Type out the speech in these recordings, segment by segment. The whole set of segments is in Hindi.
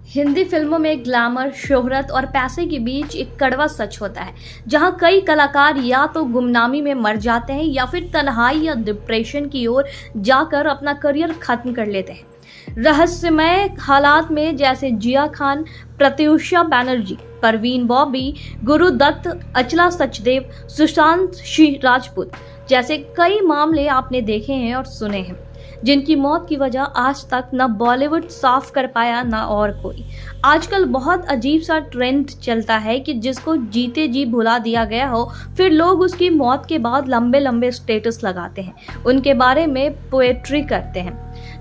हिंदी फिल्मों में ग्लैमर, शोहरत और पैसे के बीच एक कड़वा सच होता है, जहां कई कलाकार या तो गुमनामी में मर जाते हैं या फिर तन्हाई या डिप्रेशन की ओर जाकर अपना करियर खत्म कर लेते हैं। रहस्यमय हालात में जैसे जिया खान, प्रत्यूषा बनर्जी, परवीन बॉबी, गुरु दत्त, अचला सचदेव, सुशांत सिंह राजपूत जैसे कई मामले आपने देखे हैं और सुने हैं, जिनकी मौत की वजह आज तक न बॉलीवुड साफ कर पाया न और कोई। आजकल बहुत अजीब सा ट्रेंड चलता है कि जिसको जीते जी भुला दिया गया हो, फिर लोग उसकी मौत के बाद लंबे लंबे स्टेटस लगाते हैं, उनके बारे में पोएट्री करते हैं।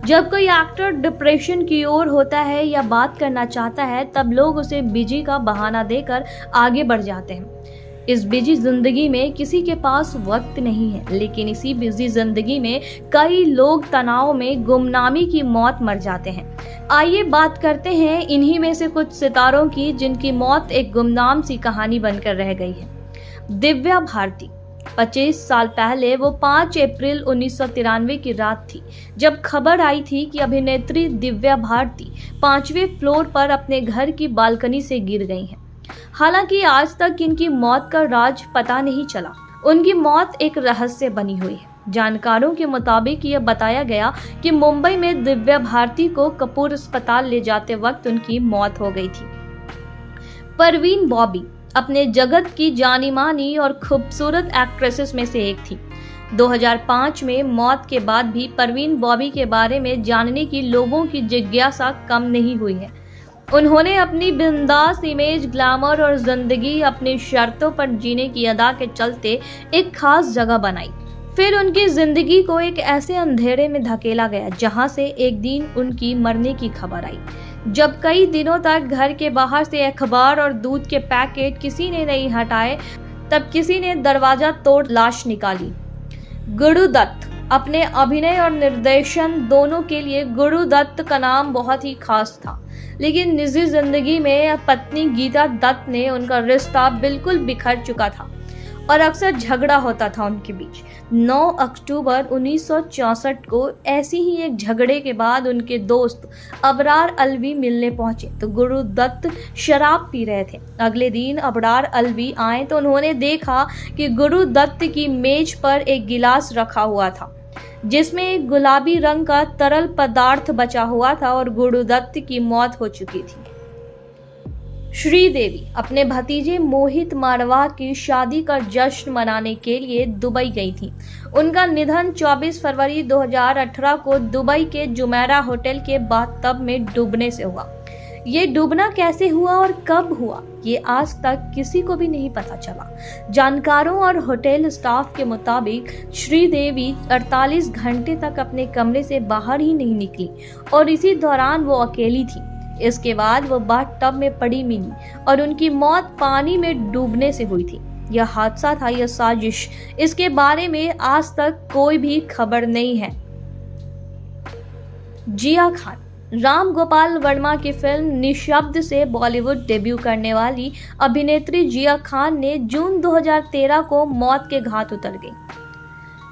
जब कोई एक्टर डिप्रेशन की ओर होता है या बात करना चाहता है, तब लोग उसे बिजी का बहाना देकर आगे बढ़ जाते हैं। इस बिजी जिंदगी में किसी के पास वक्त नहीं है, लेकिन इसी बिजी जिंदगी में कई लोग तनाव में गुमनामी की मौत मर जाते हैं। आइए बात करते हैं इन्हीं में से कुछ सितारों की, जिनकी मौत एक गुमनाम सी कहानी बनकर रह गई है। दिव्या भारती। 25 साल पहले वो 5 अप्रैल 1993 की रात थी, जब खबर आई थी कि अभिनेत्री दिव्या भारती 5वें फ्लोर पर अपने घर की बालकनी से गिर गई हैं। हालांकि आज तक इनकी मौत का राज पता नहीं चला। उनकी मौत एक रहस्य बनी हुई है। जानकारों के मुताबिक यह बताया गया कि मुंबई में दिव्या भारती को कपूर अस्पताल ले जाते वक्त उनकी मौत हो गई थी। परवीन बॉबी अपने जगत की जानी मानी और खूबसूरत एक्ट्रेसेस में से एक थी। 2005 में मौत के बाद भी परवीन बॉबी के बारे में जानने की लोगों की जिज्ञासा कम नहीं हुई है। उन्होंने अपनी बिंदास इमेज, ग्लैमर और जिंदगी अपनी शर्तों पर जीने की अदा के चलते एक खास जगह बनाई। फिर उनकी जिंदगी को एक ऐसे अंधेरे में धकेला गया, जहां से एक दिन उनकी मरने की खबर आई। जब कई दिनों तक घर के बाहर से अखबार और दूध के पैकेट किसी ने नहीं हटाए, तब किसी ने दरवाजा तोड़ लाश निकाली। गुरु दत्त। अपने अभिनय और निर्देशन दोनों के लिए गुरु दत्त का नाम बहुत ही खास था, लेकिन निजी जिंदगी में पत्नी गीता दत्त ने उनका रिश्ता बिल्कुल बिखर चुका था और अक्सर झगड़ा होता था उनके बीच। 9 अक्टूबर 1964 को ऐसी ही एक झगड़े के बाद उनके दोस्त अबरार अलवी मिलने पहुंचे तो गुरु दत्त शराब पी रहे थे। अगले दिन अबरार अलवी आए तो उन्होंने देखा कि गुरु दत्त की मेज पर एक गिलास रखा हुआ था, जिसमें एक गुलाबी रंग का तरल पदार्थ बचा हुआ था और गुरु दत्त की मौत हो चुकी थी। श्रीदेवी अपने भतीजे मोहित मारवाह की शादी का जश्न मनाने के लिए दुबई गई थी। उनका निधन 24 फरवरी 2018 को दुबई के जुमेरा होटल के बाथटब में डूबने से हुआ। ये डूबना कैसे हुआ और कब हुआ, ये आज तक किसी को भी नहीं पता चला। जानकारों और होटल स्टाफ के मुताबिक श्रीदेवी 48 घंटे तक अपने कमरे से बाहर ही नहीं निकली और इसी दौरान वो अकेली थी। इसके बाद वो बाथटब में पड़ी मिली और उनकी मौत पानी में डूबने से हुई थी। यह हादसा था या साजिश, इसके बारे में आज तक कोई भी खबर नहीं है। जिया खान। राम गोपाल वर्मा की फिल्म निशब्द से बॉलीवुड डेब्यू करने वाली अभिनेत्री जिया खान ने जून 2013 को मौत के घाट उतर गई।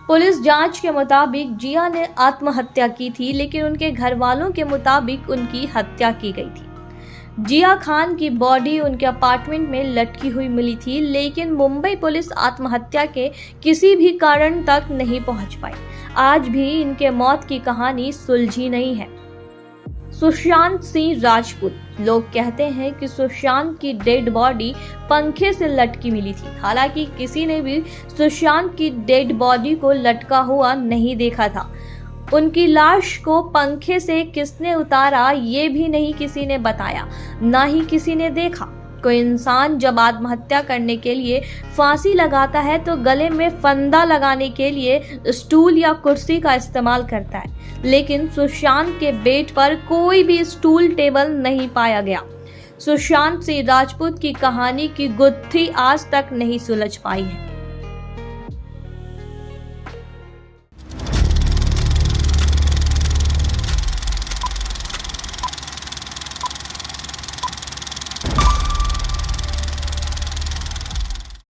पुलिस जांच के मुताबिक जिया ने आत्महत्या की थी, लेकिन उनके घर वालों के मुताबिक उनकी हत्या की गई थी। जिया खान की बॉडी उनके अपार्टमेंट में लटकी हुई मिली थी, लेकिन मुंबई पुलिस आत्महत्या के किसी भी कारण तक नहीं पहुंच पाई। आज भी इनके मौत की कहानी सुलझी नहीं है। सुशांत सिंह राजपूत। लोग कहते हैं कि सुशांत की डेड बॉडी पंखे से लटकी मिली थी। हालांकि किसी ने भी सुशांत की डेड बॉडी को लटका हुआ नहीं देखा था। उनकी लाश को पंखे से किसने उतारा, ये भी नहीं किसी ने बताया, ना ही किसी ने देखा। कोई इंसान जब आत्महत्या करने के लिए फांसी लगाता है तो गले में फंदा लगाने के लिए स्टूल या कुर्सी का इस्तेमाल करता है, लेकिन सुशांत के बेड पर कोई भी स्टूल टेबल नहीं पाया गया। सुशांत सिंह राजपूत की कहानी की गुत्थी आज तक नहीं सुलझ पाई है।